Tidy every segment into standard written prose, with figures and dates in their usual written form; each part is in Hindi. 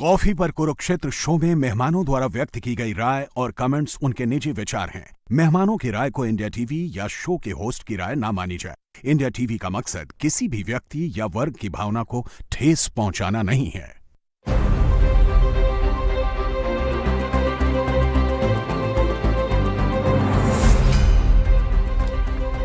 कॉफी पर कुरुक्षेत्र शो में मेहमानों द्वारा व्यक्त की गई राय और कमेंट्स उनके निजी विचार हैं। मेहमानों की राय को इंडिया टीवी या शो के होस्ट की राय ना मानी जाए। इंडिया टीवी का मकसद किसी भी व्यक्ति या वर्ग की भावना को ठेस पहुंचाना नहीं है।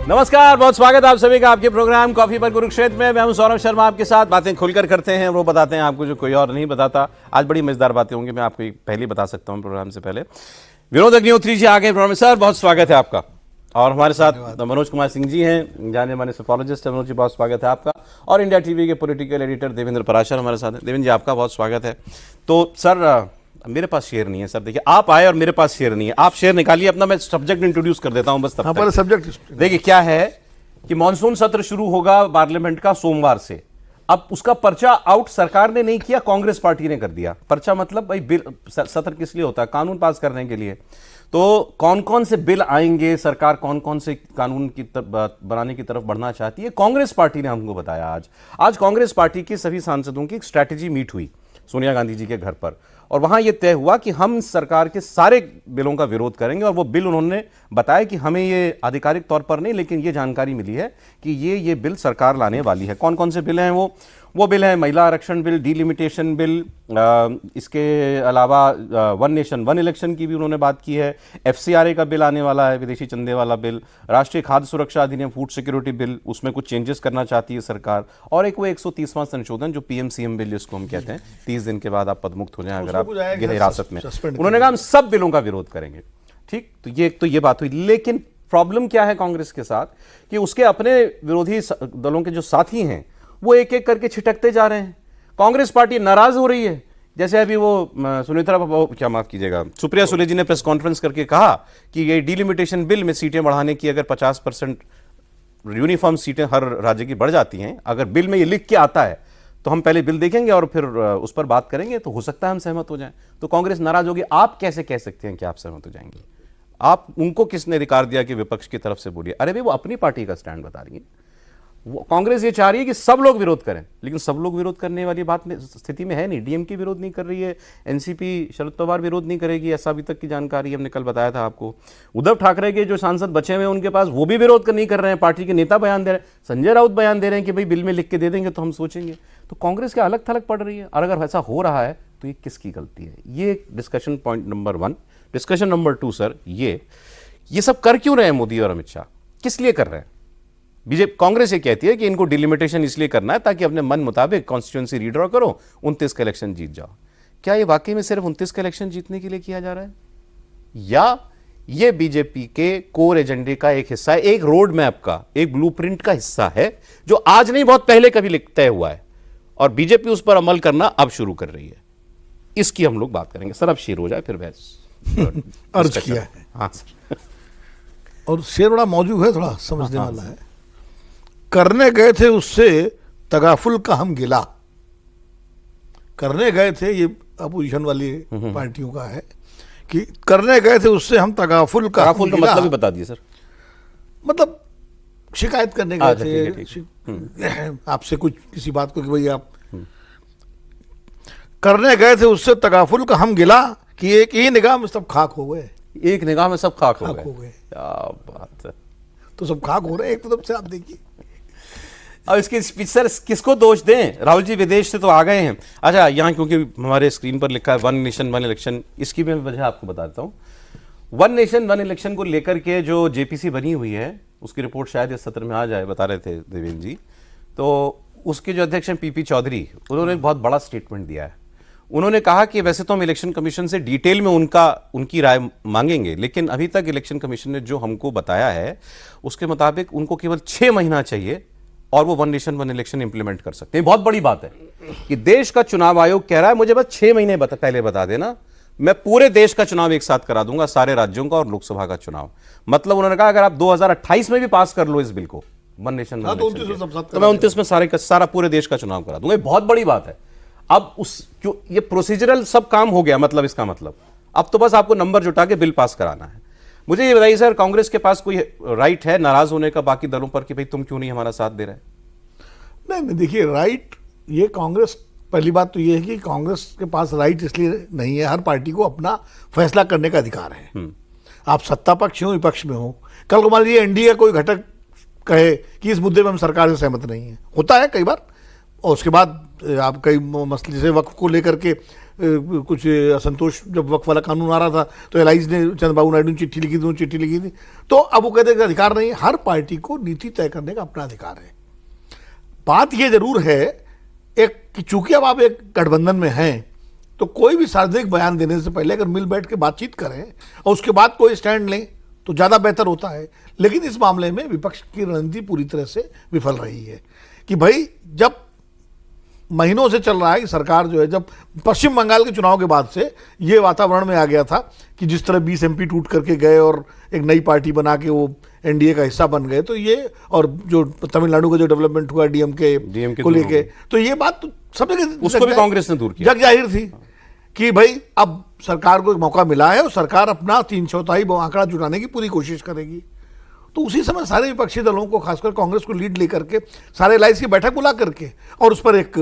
नमस्कार, बहुत स्वागत आप सभी का आपके प्रोग्राम कॉफी पर कुरुक्षेत्र में। मैं हूं सौरभ शर्मा, आपके साथ बातें खुलकर करते हैं, वो बताते हैं आपको जो कोई और नहीं बताता। आज बड़ी मजेदार बातें होंगी, मैं आपको पहले बता सकता हूं प्रोग्राम से पहले। विनोद अग्निहोत्री जी आ गए प्रोग्राम में। सर बहुत स्वागत है आपका। और हमारे साथ मनोज कुमार सिंह जी हैं, जाने माने सोफोलॉजिस्ट। मनोज जी बहुत स्वागत है आपका। और इंडिया टीवी के पॉलिटिकल एडिटर देवेंद्र पराशर हमारे साथ हैं। देवेंद्र जी आपका बहुत स्वागत है। तो सर मेरे पास शेयर नहीं है सर, देखिए आप आए और मेरे पास शेयर नहीं है। आप शेयर निकालिए अपना, मैं सब्जेक्ट इंट्रोड्यूस कर देता हूं बस तब तक। सब्जेक्ट देखिए क्या है कि मॉनसून सत्र शुरू होगा पार्लियामेंट का सोमवार से। अब उसका पर्चा आउट सरकार ने नहीं किया, कांग्रेस पार्टी ने कर दिया। पर्चा मतलब भाई बिल, सत्र किस लिए होता है? कानून पास करने के लिए। तो कौन कौन से बिल आएंगे, सरकार कौन कौन से कानून की बनाने की तरफ बढ़ना चाहती है, कांग्रेस पार्टी ने हमको बताया। आज कांग्रेस पार्टी के सभी सांसदों की एक स्ट्रैटेजी मीट हुई सोनिया गांधी जी के घर पर, और वहां यह तय हुआ कि हम सरकार के सारे बिलों का विरोध करेंगे। और वो बिल उन्होंने बताया कि हमें ये आधिकारिक तौर पर नहीं, लेकिन ये जानकारी मिली है कि ये बिल सरकार लाने वाली है। कौन कौन से बिल हैं वो बिल है महिला आरक्षण बिल, डीलिमिटेशन बिल, इसके अलावा वन नेशन वन इलेक्शन की भी उन्होंने बात की है। एफसीआरए का बिल आने वाला है, विदेशी चंदे वाला बिल। राष्ट्रीय खाद्य सुरक्षा अधिनियम, फूड सिक्योरिटी बिल, उसमें कुछ चेंजेस करना चाहती है सरकार। और एक वो 130वां संशोधन जो पीएमसीएम बिल जिसको हम कहते हैं, 30 दिन के बाद आप पदमुक्त हो जाएं अगर आप गृह हिरासत में। उन्होंने कहा हम सब बिलों का विरोध करेंगे। ठीक, तो ये बात हुई। लेकिन प्रॉब्लम क्या है कांग्रेस के साथ कि उसके अपने विरोधी दलों के जो साथी हैं वो एक एक करके छिटकते जा रहे हैं। कांग्रेस पार्टी नाराज हो रही है। जैसे अभी वो सुप्रिया सुले जी ने प्रेस कॉन्फ्रेंस करके कहा कि ये डिलिमिटेशन बिल में सीटें बढ़ाने की, अगर 50% यूनिफॉर्म सीटें हर राज्य की बढ़ जाती हैं, अगर बिल में ये लिख के आता है तो हम पहले बिल देखेंगे और फिर उस पर बात करेंगे, तो हो सकता है हम सहमत हो जाएं। तो कांग्रेस नाराज होगी। आप कैसे कह सकते हैं कि आप सहमत हो जाएंगे? आप उनको किसने अधिकार दिया कि विपक्ष की तरफ से बोलिए? अरे भाई वो अपनी पार्टी का स्टैंड बता रही है। कांग्रेस ये चाह रही है कि सब लोग विरोध करें, लेकिन सब लोग विरोध करने वाली बात में स्थिति में है नहीं। डीएमके विरोध नहीं कर रही है, एनसीपी शरद पवार विरोध नहीं करेगी, ऐसा अभी तक की जानकारी हमने कल बताया था आपको। उद्धव ठाकरे के जो सांसद बचे हुए हैं उनके पास, वो भी विरोध नहीं कर रहे हैं। पार्टी के नेता बयान दे रहे हैं, संजय राउत बयान दे रहे हैं कि भाई बिल में लिख के दे देंगे तो हम सोचेंगे। तो कांग्रेस के अलग थलग पड़ रही है। और अगर ऐसा हो रहा है तो ये किसकी गलती है? ये discussion point number 1। Discussion number 2 sir, ये सब कर क्यों रहे हैं मोदी और अमित शाह? किस लिए कर रहे हैं? बीजेपी कांग्रेस ये कहती है कि इनको डिलिमिटेशन इसलिए करना है ताकि अपने मन मुताबिक कॉन्स्टिट्यूंसी रीड्रॉ करो, 29 का इलेक्शन जीत जाओ। क्या ये वाकई में सिर्फ 29 का इलेक्शन जीतने के लिए किया जा रहा है, या ये बीजेपी के कोर एजेंडे का एक हिस्सा है, एक रोड मैप का, एक ब्लूप्रिंट का हिस्सा है, जो आज नहीं बहुत पहले कभी तय हुआ है और बीजेपी उस पर अमल करना अब शुरू कर रही है? इसकी हम लोग बात करेंगे। सर अब शेर हो जाए फिर बहस अर्ज किया है। हाँ सर। और शेर बड़ा मौजूद है, थोड़ा समझने वाला है। करने गए थे उससे तगाफुल का हम गिला। करने गए थे, ये अपोजिशन वाली पार्टियों का है कि करने गए थे उससे हम तगाफुल का मतलब भी बता दिए सर। मतलब शिकायत करने गए थे आपसे कुछ किसी बात को कि भाई आप करने गए थे उससे तगाफुल का हम गिला कि एक ही निगाह में सब खाक हो गए। एक निगाह में सब खाक हो गए। क्या बात है। तो सब खाक हो रहे हैं एक तरफ से, आप देखिए। अब इसके सर किसको दोष दें? राहुल जी विदेश से तो आ गए हैं। अच्छा, यहाँ क्योंकि हमारे स्क्रीन पर लिखा है वन नेशन वन इलेक्शन, इसकी भी मैं वजह आपको बताता हूँ। वन नेशन वन इलेक्शन को लेकर के जो जेपीसी बनी हुई है, उसकी रिपोर्ट शायद इस सत्र में आ जाए, बता रहे थे देवेंद्र जी। तो उसके जो अध्यक्ष हैं पीपी चौधरी, उन्होंने एक बहुत बड़ा स्टेटमेंट दिया है। उन्होंने कहा कि वैसे तो हम इलेक्शन कमीशन से डिटेल में उनकी राय मांगेंगे, लेकिन अभी तक इलेक्शन कमीशन ने जो हमको बताया है उसके मुताबिक उनको केवल 6 महीना चाहिए और वो one nation one election implement कर सकते हैं। बहुत बड़ी बात है कि देश का चुनाव आयोग कह रहा है मुझे बस 6 महीने पहले बता देना, मैं पूरे देश का चुनाव एक साथ करा दूंगा, सारे राज्यों का और लोकसभा का चुनाव। मतलब उन्होंने कहा अगर आप 2028 में भी पास कर लो इस बिल को, वन नेशन वन इलेक्शन, तो मैं 29 में सारा पूरे देश का चुनाव करा दूंगा। बहुत बड़ी बात है। अब ये प्रोसीजरल सब काम हो गया, मतलब इसका मतलब अब तो बस आपको नंबर जुटा के बिल पास कराना है। मुझे ये बताइए सर, कांग्रेस के पास कोई राइट है नाराज होने का बाकी दलों पर कि भाई तुम क्यों नहीं हमारा साथ दे रहे? नहीं, देखिए राइट ये कांग्रेस पहली बात तो ये है कि कांग्रेस के पास राइट इसलिए नहीं है, हर पार्टी को अपना फैसला करने का अधिकार है। आप सत्ता पक्ष हो विपक्ष में हो, कल को मान लीजिए एनडीए कोई घटक कहे कि इस मुद्दे में हम सरकार से सहमत नहीं है, होता है कई बार, और उसके बाद आप कई मसले से वक्फ को लेकर के कुछ असंतोष, जब वक्फ वाला कानून आ रहा था तो एलाइज ने चंद्रबाबू नायडू ने चिट्ठी लिखी थी, तो अब वो कहते हैं अधिकार नहीं है। हर पार्टी को नीति तय करने का अपना अधिकार है। बात ये जरूर है एक कि चूंकि अब आप एक गठबंधन में हैं, तो कोई भी सार्वजनिक बयान देने से पहले अगर मिल बैठ के बातचीत करें और उसके बाद कोई स्टैंड लें तो ज़्यादा बेहतर होता है। लेकिन इस मामले में विपक्ष की रणनीति पूरी तरह से विफल रही है कि भाई जब महीनों से चल रहा है कि सरकार जो है, जब पश्चिम बंगाल के चुनाव के बाद से ये वातावरण में आ गया था कि जिस तरह 20 एमपी टूट करके गए और एक नई पार्टी बना के वो एनडीए का हिस्सा बन गए, तो ये, और जो तमिलनाडु का जो डेवलपमेंट हुआ डीएमके को लेके, तो ये बात तो सब जगह, उसको भी कांग्रेस ने दूर किया, जग जाहिर थी कि भाई अब सरकार को एक मौका मिला है और सरकार अपना 3/4 आंकड़ा जुटाने की पूरी कोशिश करेगी। तो उसी समय सारे विपक्षी दलों को, खासकर कांग्रेस को लीड लेकर के सारे एलायंस की बैठक बुला करके और उस पर एक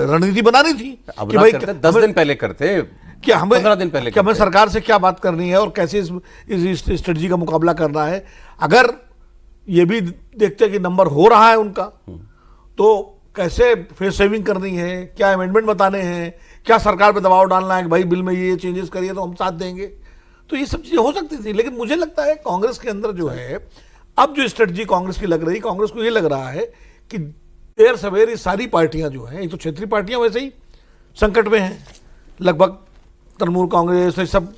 रणनीति बनानी थी कि भाई 10 दिन पहले करते, क्या हमें 15 दिन पहले, कि हमें सरकार से क्या बात करनी है और कैसे इस स्ट्रेटजी का मुकाबला करना है। अगर ये भी देखते कि नंबर हो रहा है उनका, तो कैसे फेस सेविंग करनी है, क्या अमेंडमेंट बताने हैं, क्या सरकार पे दबाव डालना है कि भाई बिल में ये चेंजेस करिए तो हम साथ देंगे, तो ये सब चीजें हो सकती थी। लेकिन मुझे लगता है कांग्रेस के अंदर जो है, अब जो स्ट्रेटजी कांग्रेस की लग रही, कांग्रेस को ये लग रहा है कि देर सवेर ये सारी पार्टियां जो हैं, एक तो क्षेत्रीय पार्टियां वैसे ही संकट में हैं, लगभग तृणमूल कांग्रेस, सब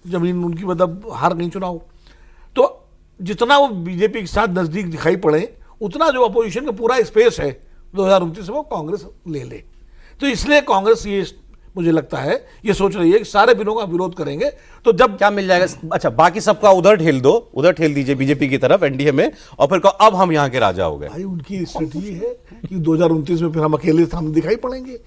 जमीन उनकी मतलब हार गई चुनाव, तो जितना वो बीजेपी के साथ नजदीक दिखाई पड़े, उतना जो अपोजिशन का पूरा स्पेस है 2029 में वो कांग्रेस ले ले। तो इसलिए कांग्रेस ये, मुझे लगता है, ये सोच रही है कि सारे बिलों का विरोध करेंगे तो जब क्या मिल जाएगा। अच्छा, बाकी सबका उधर ठेल दो, उधर ठेल दीजिए बीजेपी की तरफ, एनडीए में, और फिर कहो अब हम यहां के राजा हो गए। भाई उनकी स्ट्रेटजी है कि 2029 में फिर हम अकेले सामने दिखाई पड़ेंगे।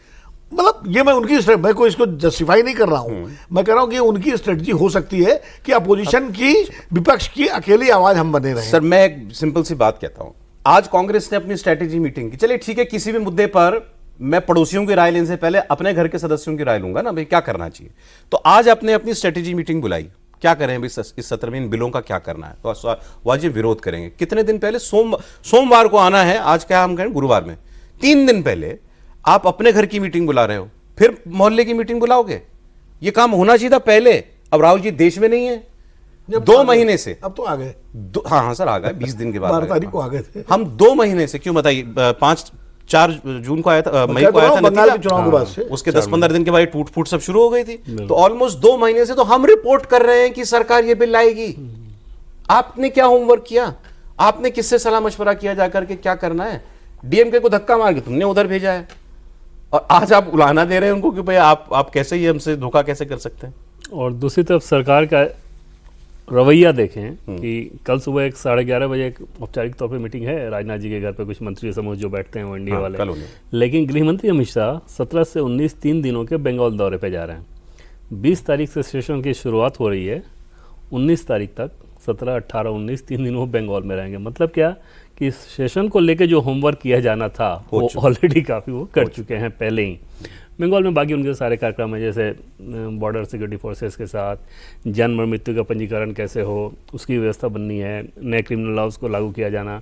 मतलब ये मैं उनकी, मैं कोई इसको जस्टिफाई नहीं कर रहा हूं, मैं कह रहा हूं कि उनकी स्ट्रेटजी हो सकती है कि अपोजिशन की, विपक्ष की अकेली आवाज हम बने रहे। सर मैं एक सिंपल सी बात कहता हूं, आज कांग्रेस ने अपनी स्ट्रेटेजी मीटिंग की, चलिए ठीक है, किसी भी मुद्दे पर मैं पड़ोसियों की राय लेने से पहले अपने घर के सदस्यों की राय लूंगा ना, भाई क्या करना चाहिए। तो आज आपने अपनी स्ट्रेटेजी मीटिंग बुलाई, क्या करें भाई इस सत्र में इन बिलों का क्या करना है, तो वाजिब विरोध करेंगे। कितने दिन पहले, सोमवार को आना है, आज क्या हम कहें गुरुवार में, 3 दिन पहले आप अपने घर की मीटिंग बुला रहे हो, फिर मोहल्ले की मीटिंग बुलाओगे। ये काम होना चाहिए था पहले। अब राहुल जी देश में नहीं है 2 महीने से, अब तो आ गए। हाँ सर आ गए, 20 दिन के बाद 12 तारीख को आ गए थे हम। 2 महीने से क्यों बताइए, 4 जून को आया था, मई को आया था बंगाल के चुनाव के बाद से, उसके 10-15 दिन के बाद टूट फूट सब शुरू हो गई थी। तो ऑलमोस्ट 2 महीने से तो हम रिपोर्ट कर रहे हैं कि सरकार ये बिल लाएगी। आपने क्या होमवर्क किया, आपने किससे सलाह मशवरा किया जाकर के क्या करना है। डीएमके को धक्का मार के तुमने उधर भेजा है, और आज आप उलाना दे रहे हैं उनको कि भाई आप कैसे ये हमसे धोखा कैसे कर सकते हैं। और दूसरी तरफ सरकार का रवैया देखें कि कल सुबह 11:30 बजे एक औपचारिक तौर पे मीटिंग है राजनाथ जी के घर पे, कुछ मंत्री समूह जो बैठते हैं वो एनडीए वाले, लेकिन गृह मंत्री अमित शाह 17 से 19 3 दिनों के बंगाल दौरे पे जा रहे हैं। 20 तारीख से सेशन की शुरुआत हो रही है, 19 तारीख तक 17, 18, 19 3 दिन वो बंगाल में रहेंगे। मतलब क्या कि सेशन को लेके जो होमवर्क किया जाना था वो ऑलरेडी काफ़ी वो कर चुके हैं पहले ही। बंगाल में बाकी उनके सारे कार्यक्रम हैं, जैसे बॉर्डर सिक्योरिटी फोर्सेस के साथ जन्म और मृत्यु का पंजीकरण कैसे हो, उसकी व्यवस्था बननी है, नए क्रिमिनल लॉज को लागू किया जाना,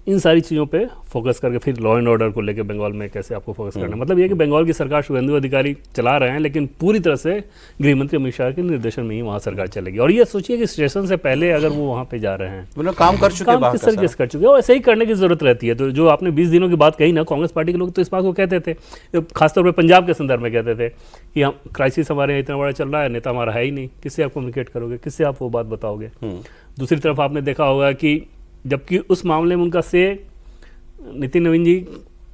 इन सारी चीज़ों पे फोकस करके फिर लॉ एंड ऑर्डर को लेके बंगाल में कैसे आपको फोकस करना है। मतलब ये कि बंगाल की सरकार शुभेंदु अधिकारी चला रहे हैं, लेकिन पूरी तरह से गृह मंत्री अमित शाह के निर्देशन में ही वहाँ सरकार चलेगी। और ये सोचिए कि स्टेशन से पहले अगर वो वहाँ पे जा रहे हैं, मतलब काम कर चुके हैं, काम किस तरीके से कर चुके हैं, और ऐसे ही करने की जरूरत रहती है। तो जो आपने 20 दिनों की बात कही ना, कांग्रेस पार्टी के लोग तो इस बात को कहते थे, खासतौर पर पंजाब के संदर्भ में कहते थे कि हम क्राइसिस हमारे यहाँ इतना बड़ा चल रहा है, नेता हमारा है ही नहीं, किससे आप कम्युनिकेट करोगे, किससे आप वो बात बताओगे। दूसरी तरफ आपने देखा होगा कि जबकि उस मामले में उनका से नितिन नवीन जी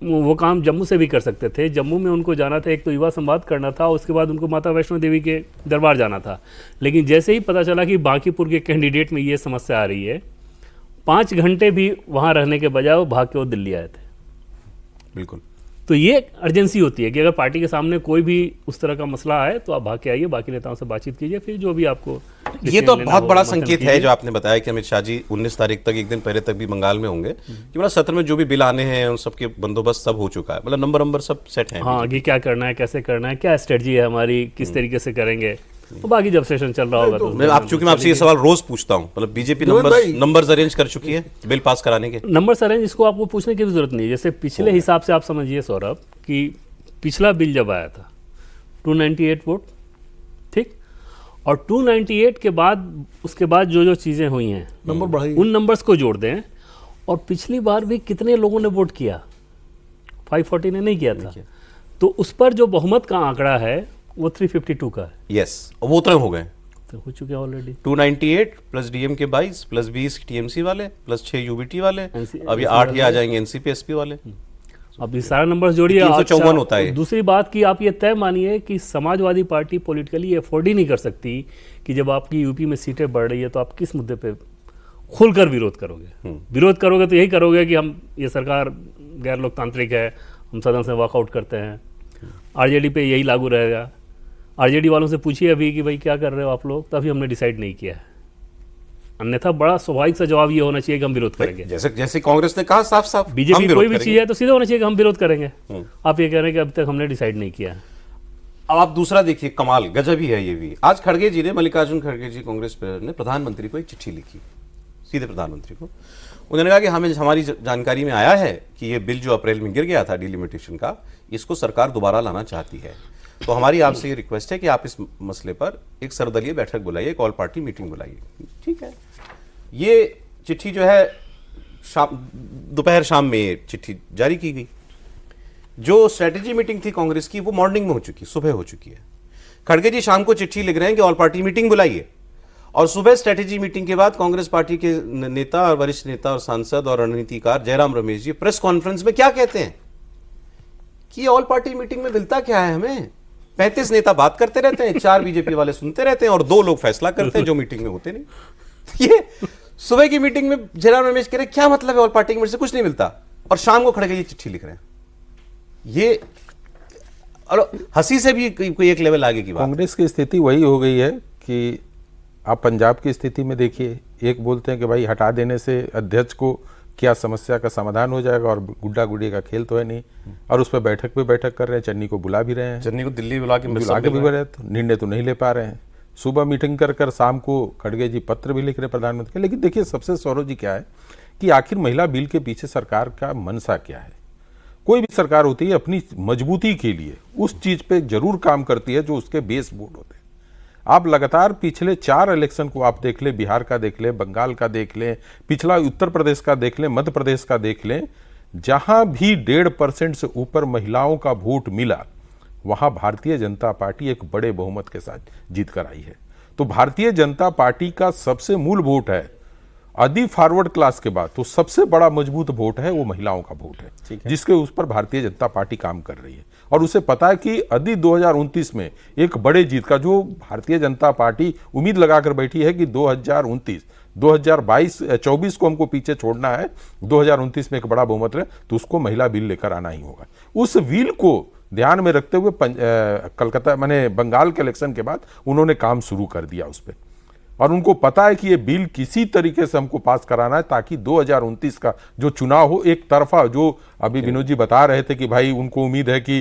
वो काम जम्मू से भी कर सकते थे। जम्मू में उनको जाना था, एक तो युवा संवाद करना था, उसके बाद उनको माता वैष्णो देवी के दरबार जाना था। लेकिन जैसे ही पता चला कि बांकीपुर के कैंडिडेट में ये समस्या आ रही है, 5 घंटे भी वहाँ रहने के बजाय वो भाग के वो दिल्ली आए थे। बिल्कुल। तो ये अर्जेंसी होती है कि अगर पार्टी के सामने कोई भी उस तरह का मसला आए तो आप भाग के आइए, बाकी नेताओं से बातचीत कीजिए, फिर जो भी आपको ये तो बहुत बड़ा संकेत है जो आपने बताया कि अमित शाह जी 19 तारीख तक, एक दिन पहले तक भी बंगाल में होंगे, कि मतलब सत्र में जो भी बिल आने हैं उन सबके बंदोबस्त सब हो चुका है, मतलब नंबर सब सेट है। हाँ, आगे क्या करना है, कैसे करना है, क्या स्ट्रेटजी है हमारी, किस तरीके से करेंगे, तो बाकी जब सेशन चल रहा होगा तो मैं आपसे ये सवाल रोज पूछता हूँ, मतलब बीजेपी नंबर्स अरेंज कर चुकी है बिल पास कराने के? नंबर्स अरेंज इसको आपको पूछने की भी जरूरत नहीं है। जैसे पिछले हिसाब से आप समझिए सौरभ कि पिछला बिल जब आया था 298 वोट, ठीक, और 298 के बाद उसके बाद जो चीज़ें हुई हैं नंबर बढ़ाइए, उन नंबर्स को जोड़ दें। और पिछली बार भी कितने लोगों ने वोट किया? 540 ने नहीं किया था, तो उस पर जो बहुमत का आंकड़ा है वो 352 का है। यस, वो उतने हो गए, तो हो चुके हैं ऑलरेडी। 298 प्लस डीएम के 22 प्लस 20 टीएमसी वाले प्लस 6 यूबीटी वाले, अब ये 8 ये आ जाएंगे एनसीपी एसपी वाले। अब ये सारा नंबर जोड़िए, 354 होता है। दूसरी बात कि आप ये तय मानिए कि समाजवादी पार्टी पॉलिटिकली अफोर्ड ही नहीं कर सकती कि जब आपकी यूपी में सीटें बढ़ रही है तो आप किस मुद्दे पे खुलकर विरोध करोगे। विरोध करोगे तो यही करोगे कि हम ये सरकार गैर लोकतांत्रिक है, हम सदन से वॉकआउट करते हैं। आरजेडी पे यही लागू रहेगा। आरजेडी वालों से पूछिए अभी कि भाई क्या कर रहे हो आप लोग, तभी हमने डिसाइड नहीं किया है। अन्यथा बड़ा स्वाभाविक सा जवाब ये होना चाहिए कि हम विरोध करेंगे। जैसे कांग्रेस ने कहा साफ बीजेपी कोई भी चीज है तो सीधे होना चाहिए कि हम विरोध करेंगे। आप ये कह रहे हैं कि अभी तक हमने डिसाइड नहीं किया है। अब आप दूसरा देखिए, कमाल गजब ही है ये भी। आज खड़गे जी ने, मल्लिकार्जुन खड़गे जी कांग्रेस प्रेसिडेंट ने प्रधानमंत्री को एक चिट्ठी लिखी, सीधे प्रधानमंत्री को। उन्होंने कहा कि हमें हमारी जानकारी में आया है कि ये बिल जो अप्रैल में गिर गया था डिलिमिटेशन का, इसको सरकार दोबारा लाना चाहती है, तो हमारी आपसे ये रिक्वेस्ट है कि आप इस मसले पर एक सर्वदलीय बैठक बुलाइए, एक ऑल पार्टी मीटिंग बुलाइए। ठीक है, ये चिट्ठी जो है दोपहर शाम में ये चिट्ठी जारी की गई। जो स्ट्रेटेजी मीटिंग थी कांग्रेस की वो मॉर्निंग में हो चुकी, सुबह हो चुकी है। खड़गे जी शाम को चिट्ठी लिख रहे हैं कि ऑल पार्टी मीटिंग बुलाइए, और सुबह स्ट्रेटेजी मीटिंग के बाद कांग्रेस पार्टी के नेता और वरिष्ठ नेता और सांसद और रणनीतिकार जयराम रमेश जी प्रेस कॉन्फ्रेंस में क्या कहते हैं कि ऑल पार्टी मीटिंग में मिलता क्या है हमें? 35 नेता बात करते रहते हैं, 4 बीजेपी वाले सुनते रहते हैं और 2 लोग फैसला करते हैं जो मीटिंग में होते नहीं। ये सुबह की मीटिंग में जयराम रमेश कह रहे क्या मतलब है, ऑल पार्टी की मीटिंग से कुछ नहीं मिलता, और शाम को खड़गे ये चिट्ठी लिख रहे हैं। ये और हंसी से भी कोई एक लेवल आगे की बात। कांग्रेस की स्थिति वही हो गई है कि आप पंजाब की स्थिति में देखिए, एक बोलते हैं कि भाई हटा देने से अध्यक्ष को क्या समस्या का समाधान हो जाएगा, और गुड्डा गुड्डी का खेल तो है नहीं, और उस पर बैठक पे बैठक कर रहे हैं। चन्नी को बुला भी रहे हैं, चन्नी को दिल्ली बुला के भी रहे, तो निर्णय तो नहीं ले पा रहे हैं। सुबह मीटिंग कर शाम को खड़गे जी पत्र भी लिख रहे प्रधानमंत्री के। लेकिन देखिए सबसे सौरभ जी क्या है कि आखिर महिला बिल के पीछे सरकार का मनसा क्या है। कोई भी सरकार होती है अपनी मजबूती के लिए उस चीज पे जरूर काम करती है जो उसके बेस बोर्ड होते हैं। आप लगातार पिछले 4 इलेक्शन को आप देख लें, बिहार का देख लें, बंगाल का देख लें, पिछला उत्तर प्रदेश का देख लें, मध्य प्रदेश का देख लें, जहां भी 1.5% से ऊपर महिलाओं का वोट मिला वहां भारतीय जनता पार्टी एक बड़े बहुमत के साथ जीत कर आई है। तो भारतीय जनता पार्टी का सबसे मूल वोट है, यदि फॉरवर्ड क्लास के बाद तो सबसे बड़ा मजबूत वोट है वो महिलाओं का वोट है, जिसके उस पर भारतीय जनता पार्टी काम कर रही है। और उसे पता है कि यदि 2029 में एक बड़े जीत का, जो भारतीय जनता पार्टी उम्मीद लगाकर बैठी है कि 2029 2024 को हमको पीछे छोड़ना है, 2029 में एक बड़ा बहुमत है, तो उसको महिला बिल लेकर आना ही होगा। उस बिल को ध्यान में रखते हुए कलकत्ता माने बंगाल के इलेक्शन के बाद उन्होंने काम शुरू कर दिया उस पर, और उनको पता है कि ये बिल किसी तरीके से हमको पास कराना है ताकि 2029 का जो चुनाव हो एक तरफा, जो अभी विनोद जी बता रहे थे कि भाई उनको उम्मीद है कि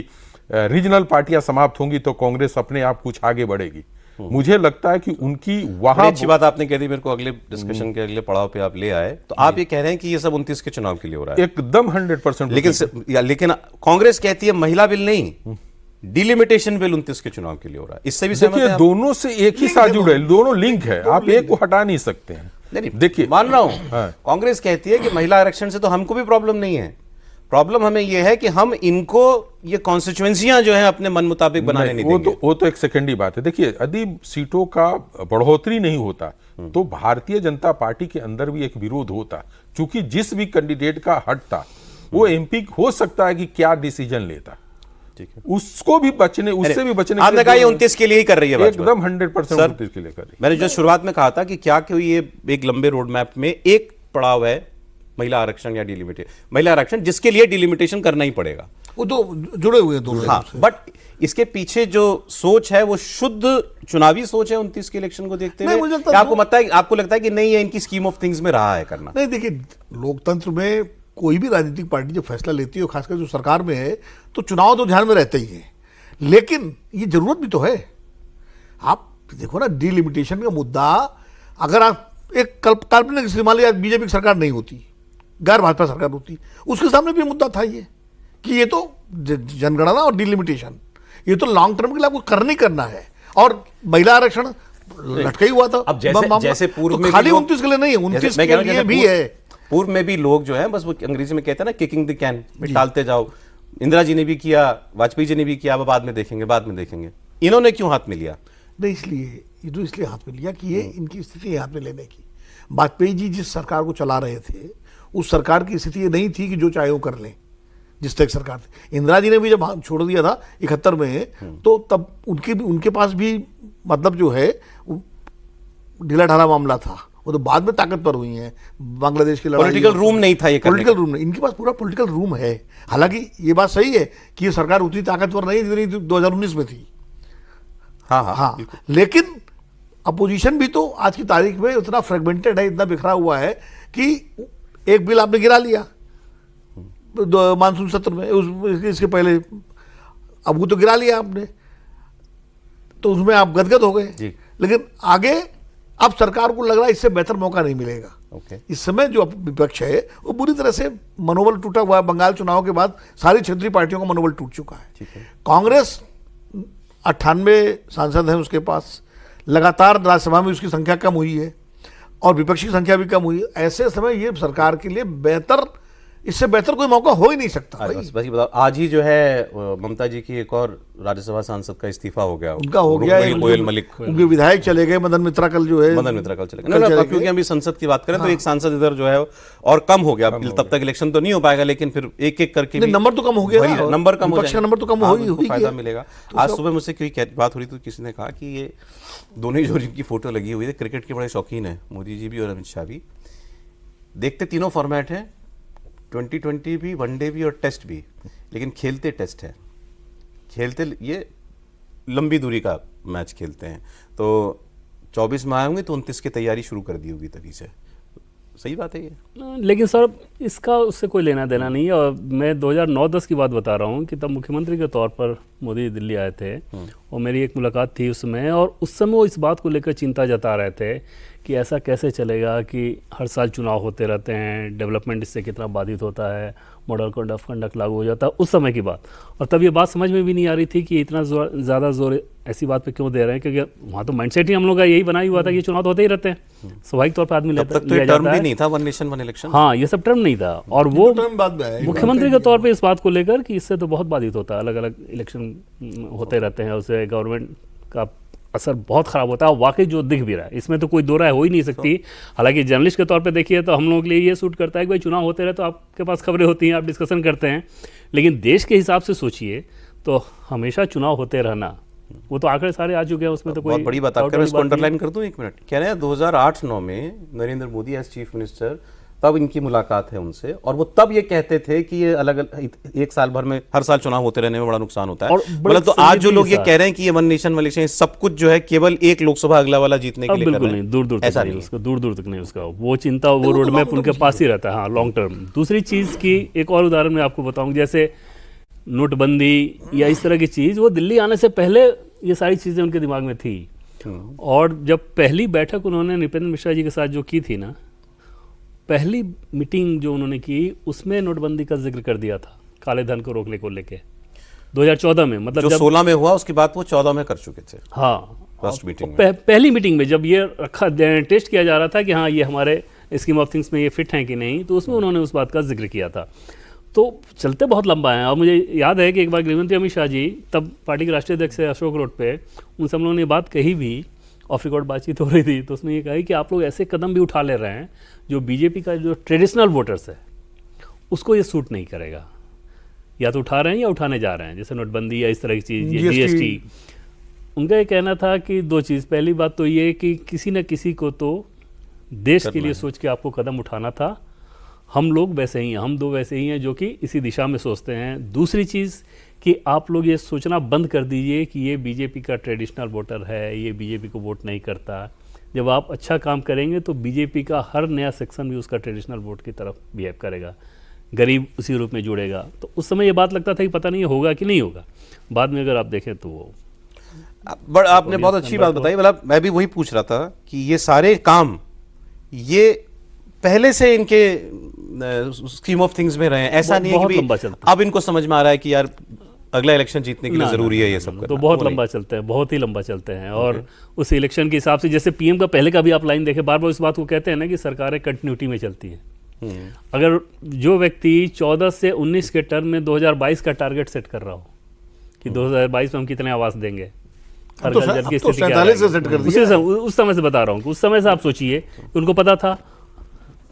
रीजनल पार्टियां समाप्त होंगी तो कांग्रेस अपने आप कुछ आगे बढ़ेगी। मुझे लगता है कि उनकी वहां अच्छी बात आपने कह दी, मेरे को अगले डिस्कशन के अगले पड़ाव पे आप ले आए। तो आप ये कह रहे हैं कि ये सब 29 के चुनाव के लिए हो रहा है? एकदम 100%। लेकिन कांग्रेस कहती है महिला बिल नहीं, डिलिमिटेशन बिल 29 के चुनाव के लिए हो रहा है। इससे भी देखिए दोनों से एक ही साथ जुड़े, दोनों लिंक है, आप एक को हटा नहीं सकते हैं। नहीं, देखिए मान रहा हूं, कांग्रेस कहती है कि महिला आरक्षण से तो हमको भी प्रॉब्लम नहीं है, प्रॉब्लम हमें यह है कि हम इनको ये कॉन्स्टिट्यूएंसियां जो हैं अपने मन मुताबिक बनाने नहीं देंगे। वो तो एक सेकेंडरी बात है। देखिए यदि सीटों का बढ़ोतरी नहीं होता तो भारतीय जनता पार्टी के अंदर भी एक विरोध होता, क्योंकि जिस भी कैंडिडेट का हट था वो एमपी हो सकता है कि क्या डिसीजन लेता, उसको भी बचने, उससे भी बचने। आपने कहा ये 29 के लिए ही कर रही है, एकदम 100% 29 के लिए कर रही है। मैंने जो शुरुआत में कहा था कि क्या कोई ये एक लंबे रोड मैप में एक पड़ाव है महिला आरक्षण या डिलिमिटेशन, महिला आरक्षण जिसके लिए डिलिमिटेशन करना ही पड़ेगा। वो तो जुड़े हुए हैं दोनों हाँ, से। बट इसके पीछे जो सोच है वो शुद्ध चुनावी सोच है 29 के इलेक्शन को देखते नहीं, हुए, मुझे लगता या है आपको लगता है कि नहीं, ये इनकी स्कीम ऑफ थिंग्स में रहा है करना? नहीं, देखिए, लोकतंत्र में कोई भी राजनीतिक पार्टी जब फैसला लेती है, खासकर जो सरकार में है, तो चुनाव तो ध्यान में रहते ही है, लेकिन ये जरूरत भी तो है। आप देखो ना, डिलिमिटेशन का मुद्दा, अगर आप एक काल्पनिक स्थिति मान लीजिए बीजेपी की सरकार नहीं होती, गैर भाजपा सरकार होती, उसके सामने भी मुद्दा था ये कि ये तो जनगणना और डिलिमिटेशन, ये तो लॉन्ग टर्म के लिए आपको करना ही करना है, और महिला आरक्षण लटका ही हुआ था। अब जैसे पूर्व तो में खाली भी लोग- 29 के लिए नहीं है, 29 मैं के कह रहा हूं, लिए जैसे भी है। पूर्व में भी लोग जो है, बस वो अंग्रेजी में कहते हैं ना, किकिंग द कैन, टालते जाओ। इंदिरा जी ने भी किया, वाजपेयी जी ने भी किया, अब बाद में देखेंगे, बाद में देखेंगे। इन्होंने क्यों हाथ में लिया? नहीं, इसलिए ये तो इसलिए हाथ में लिया कि ये इनकी स्थिति हाथ में लेने की। वाजपेयी जी जिस सरकार को चला रहे थे, उस सरकार की स्थिति ये नहीं थी कि जो चाहे वो कर लें, जिस तरह की सरकार थी। इंदिरा जी ने भी जब हाथ छोड़ दिया था 71 में, तो तब उनके पास भी मतलब जो है ढीला ढाला मामला था, वो तो बाद में ताकतवर हुई हैं, बांग्लादेश की लड़ाई। पॉलिटिकल रूम नहीं था ये करने पॉलिटिकल रूम नहीं, इनके पास पूरा पॉलिटिकल रूम है। हालांकि ये बात सही है कि ये सरकार उतनी ताकतवर नहीं जितनी 2019 में थी। हाँ हाँ, हाँ, लेकिन अपोजिशन भी तो आज की तारीख में उतना फ्रेगमेंटेड है, इतना बिखरा हुआ है कि एक बिल आपने गिरा लिया मानसून सत्र में, इसके पहले अब वो तो गिरा लिया आपने, तो उसमें आप गदगद हो गए। लेकिन आगे अब सरकार को लग रहा है इससे बेहतर मौका नहीं मिलेगा। इस समय जो विपक्ष है वो बुरी तरह से मनोबल टूटा हुआ है। बंगाल चुनाव के बाद सारी क्षेत्रीय पार्टियों का मनोबल टूट चुका है। कांग्रेस 98 सांसद हैं उसके पास, लगातार राज्यसभा में उसकी संख्या कम हुई है और विपक्ष की संख्या भी कम हुई है। ऐसे समय ये सरकार के लिए बेहतर, इससे बेहतर कोई मौका हो ही नहीं सकता। बस ये बताओ, आज ही जो है ममता जी की एक और राज्यसभा सांसद का इस्तीफा हो गया, उनका हो गया, कोयल मलिक, उनके विधायक चले गए, मदन मित्रा कल जो है, मदन मित्रा कल चले गए। क्योंकि अभी संसद की बात करें तो एक सांसद इधर जो है और कम हो गया, तब तक इलेक्शन तो नहीं हो पाएगा, लेकिन फिर एक एक करके नंबर तो कम हो गया, नंबर कम हो जाएगा, नंबर तो कम हो ही फायदा मिलेगा। आज सुबह मुझसे कोई बात हो रही तो किसी ने कहा कि ये दोनों जो जिनकी फोटो लगी हुई है, क्रिकेट के बड़े शौकीन है, मोदी जी भी और अमित शाह भी, देखते तीनों फॉर्मेट है, 2020 भी, वनडे भी और टेस्ट भी, लेकिन खेलते टेस्ट है, खेलते ये लंबी दूरी का मैच खेलते हैं। तो 24 में आए होंगे तो 29 की तैयारी शुरू कर दी होगी तभी से। सही बात है ये। लेकिन सर इसका उससे कोई लेना देना नहीं है। और मैं 2009-10 की बात बता रहा हूँ कि तब मुख्यमंत्री के तौर पर मोदी दिल्ली आए थे और मेरी एक मुलाकात थी उस समय, और उस समय वो इस बात को लेकर चिंता जता रहे थे कि ऐसा कैसे चलेगा कि हर साल चुनाव होते रहते हैं, डेवलपमेंट इससे कितना बाधित होता है, मॉडल कोड ऑफ कंडक्ट लागू हो जाता है, उस समय की बात। और तब ये बात समझ में भी नहीं आ रही थी कि इतना ज़्यादा जोर ऐसी बात पे क्यों दे रहे हैं, क्योंकि वहाँ तो माइंडसेट ही हम लोग का यही बना ही हुआ था कि चुनाव तो होते ही रहते हैं, स्वाभाविक तौर पर आदमी तब तक तो ये टर्म भी नहीं था, वन नेशन वन इलेक्शन। हाँ, ये सब टर्म नहीं था। और वो मुख्यमंत्री के तौर पे इस बात को लेकर कि इससे तो बहुत बाधित होता है, अलग अलग इलेक्शन होते रहते हैं, उससे गवर्नमेंट का असर बहुत ख़राब होता है। वाकई जो दिख भी रहा है, इसमें तो कोई दो राय हो ही नहीं सकती। हालांकि जर्नलिस्ट के तौर पे देखिए तो हम लोगों के लिए ये सूट करता है कि भाई चुनाव होते रहे तो आपके पास खबरें होती हैं, आप डिस्कशन करते हैं, लेकिन देश के हिसाब से सोचिए तो हमेशा चुनाव होते रहना, वो तो आंकड़े सारे आ चुके हैं, उसमें तो कोई बहुत बड़ी बात आप इसको अंडरलाइन कर दूं 1 मिनट। कह रहे हैं 2008-9 में Narendra Modi as chief minister, तब इनकी मुलाकात है उनसे, और वो तब ये कहते थे कि ये अलग एक साल भर में हर साल चुनाव होते रहने में बड़ा नुकसान होता है। मतलब तो आज जो लोग ये कह रहे हैं कि ये वन नेशन वन इलेक्शन सब कुछ जो है केवल एक लोकसभा अगला वाला जीतने के लिए कर रहे हैं, दूर दूर तक नहीं, उसका दूर दूर तक नहीं, उसका वो चिंता, वो रोड मैप उनके पास ही रहता है। हाँ, लॉन्ग टर्म। दूसरी चीज़ की एक और उदाहरण मैं आपको बताऊँ, जैसे नोटबंदी या इस तरह की चीज़, वो दिल्ली आने से पहले ये सारी चीज़ें उनके दिमाग में थी। और जब पहली बैठक उन्होंने नृपेंद्र मिश्रा जी के साथ जो की थी ना, पहली मीटिंग जो उन्होंने की, उसमें नोटबंदी का जिक्र कर दिया था, काले धन को रोकने को लेके 2014 में। मतलब जो 16 में हुआ उसकी बात वो 14 में कर चुके थे। हाँ, फर्स्ट मीटिंग में, पहली मीटिंग में जब ये रखा, टेस्ट किया जा रहा था कि हाँ ये हमारे स्कीम ऑफ थिंग्स में ये फिट हैं कि नहीं, तो उसमें उन्होंने उस बात का जिक्र किया था। तो चलते बहुत लंबा है। और मुझे याद है कि एक बार गृहमंत्री अमित शाह जी, तब पार्टी के राष्ट्रीय अध्यक्ष अशोक रोड पे, उनसे हम लोगों ने बात कही भी, ऑफ रिकॉर्ड बातचीत हो रही थी, तो उसमें ये कहा कि आप लोग ऐसे कदम भी उठा ले रहे हैं जो बीजेपी का जो ट्रेडिशनल वोटर्स है उसको ये सूट नहीं करेगा, या तो उठा रहे हैं या उठाने जा रहे हैं, जैसे नोटबंदी या इस तरह की चीज़, ये जीएसटी। उनका ये कहना था कि दो चीज़, पहली बात तो ये कि किसी न किसी को तो देश के लिए सोच के आपको कदम उठाना था, हम लोग वैसे ही हैं, हम दो वैसे ही हैं जो कि इसी दिशा में सोचते हैं। दूसरी चीज़ कि आप लोग ये सोचना बंद कर दीजिए कि ये बीजेपी का ट्रेडिशनल वोटर है, ये बीजेपी को वोट नहीं करता। जब आप अच्छा काम करेंगे तो बीजेपी का हर नया सेक्शन भी उसका ट्रेडिशनल वोट की तरफ बिहेव करेगा, गरीब उसी रूप में जुड़ेगा। तो उस समय ये बात लगता था कि पता नहीं होगा कि नहीं होगा। बाद में अगर आप देखें तो वो आपने बहुत अच्छी बात बताई। मतलब मैं भी वही पूछ रहा था कि ये सारे काम ये पहले से इनके स्कीम ऑफ थिंग्स में रहे हैं, ऐसा नहीं है कि लंबा चलता अब इनको समझ में आ रहा है कि यार अगला इलेक्शन जीतने के लिए जरूरी है ये सब करना। तो बहुत लंबा चलते हैं, बहुत ही लंबा चलते हैं। और उस इलेक्शन के हिसाब से जैसे पीएम का पहले का भी आप लाइन देखें, बार बार इस बात को कहते हैं ना कि सरकारें कंटिन्यूटी में चलती हैं। अगर जो व्यक्ति 14 से 19 के टर्म में 2022 का टारगेट सेट कर रहा हो कि 2022 में हम कितने आवास देंगे, हर घर जल की स्थिति क्या है, उस समय से बता रहा हूँ, उस समय से आप सोचिए उनको पता था,